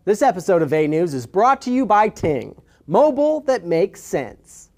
This episode of A News is brought to you by Ting, mobile that makes sense.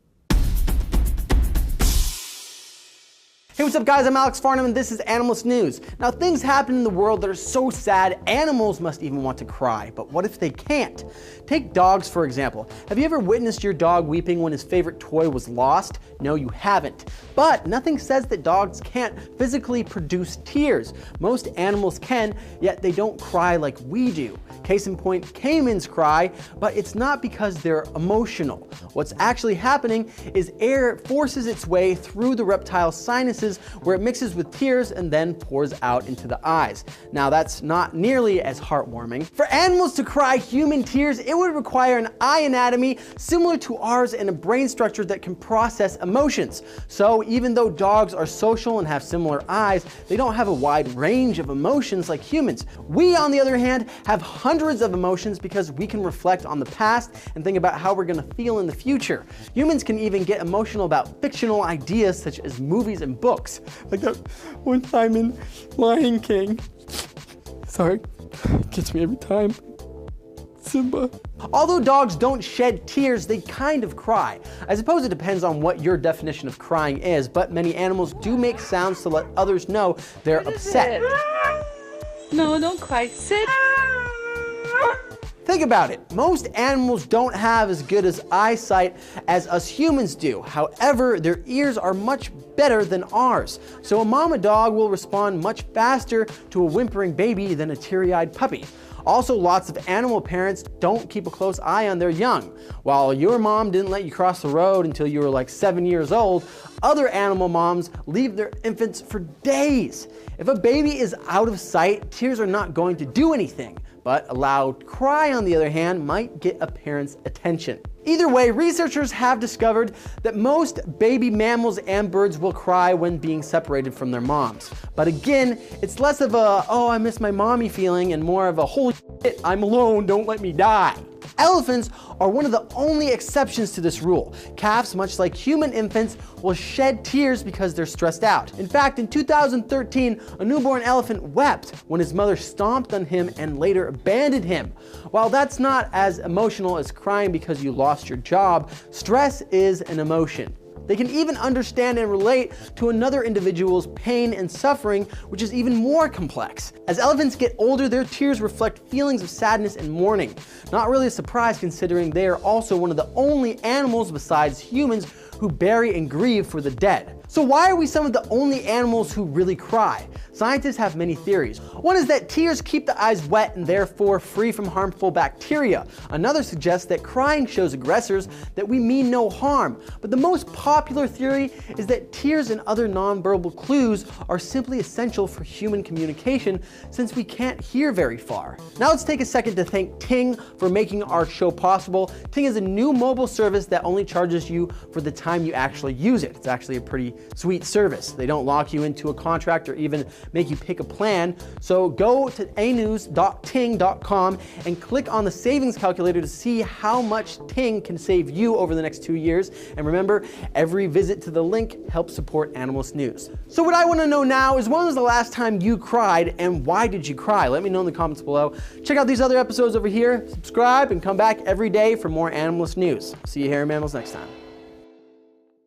Hey, what's up guys, I'm Alex Farnham and this is Animalist News. Now things happen in the world that are so sad, animals must even want to cry, but what if they can't? Take dogs for example. Have you ever witnessed your dog weeping when his favorite toy was lost? No, you haven't. But nothing says that dogs can't physically produce tears. Most animals can, yet they don't cry like we do. Case in point, caimans cry, but it's not because they're emotional. What's actually happening is air forces its way through the reptile's sinuses where it mixes with tears and then pours out into the eyes. Now that's not nearly as heartwarming. For animals to cry human tears, it would require an eye anatomy similar to ours and a brain structure that can process emotions. So even though dogs are social and have similar eyes, they don't have a wide range of emotions like humans. We, on the other hand, have hundreds of emotions because we can reflect on the past and think about how we're gonna feel in the future. Humans can even get emotional about fictional ideas such as movies and books. Like that one time in Lion King. Sorry, gets me every time. Simba. Although dogs don't shed tears, they kind of cry. I suppose it depends on what your definition of crying is, but many animals do make sounds to let others know they're upset. No, don't cry. Sit. Think about it. Most animals don't have as good as eyesight as us humans do. However, their ears are much better than ours. So a mama dog will respond much faster to a whimpering baby than a teary-eyed puppy. Also, lots of animal parents don't keep a close eye on their young. While your mom didn't let you cross the road until you were like 7 years old, other animal moms leave their infants for days. If a baby is out of sight, tears are not going to do anything. But a loud cry, on the other hand, might get a parent's attention. Either way, researchers have discovered that most baby mammals and birds will cry when being separated from their moms. But again, it's less of a, oh, I miss my mommy feeling and more of a, holy shit, I'm alone, don't let me die. Elephants are one of the only exceptions to this rule. Calves, much like human infants, will shed tears because they're stressed out. In fact, in 2013, a newborn elephant wept when his mother stomped on him and later abandoned him. While that's not as emotional as crying because you lost your job, stress is an emotion. They can even understand and relate to another individual's pain and suffering, which is even more complex. As elephants get older, their tears reflect feelings of sadness and mourning. Not really a surprise considering they are also one of the only animals besides humans who bury and grieve for the dead. So why are we some of the only animals who really cry? Scientists have many theories. One is that tears keep the eyes wet and therefore free from harmful bacteria. Another suggests that crying shows aggressors that we mean no harm. But the most popular theory is that tears and other nonverbal clues are simply essential for human communication since we can't hear very far. Now let's take a second to thank Ting for making our show possible. Ting is a new mobile service that only charges you for the time you actually use it. It's actually a pretty sweet service. They don't lock you into a contract or even make you pick a plan. So go to anews.ting.com and click on the savings calculator to see how much Ting can save you over the next 2 years. And remember, every visit to the link helps support Animalist News. So what I want to know now is, when was the last time you cried and why did you cry? Let me know in the comments below. Check out these other episodes over here, subscribe, and come back every day for more Animalist News. See you here in Mammals next time.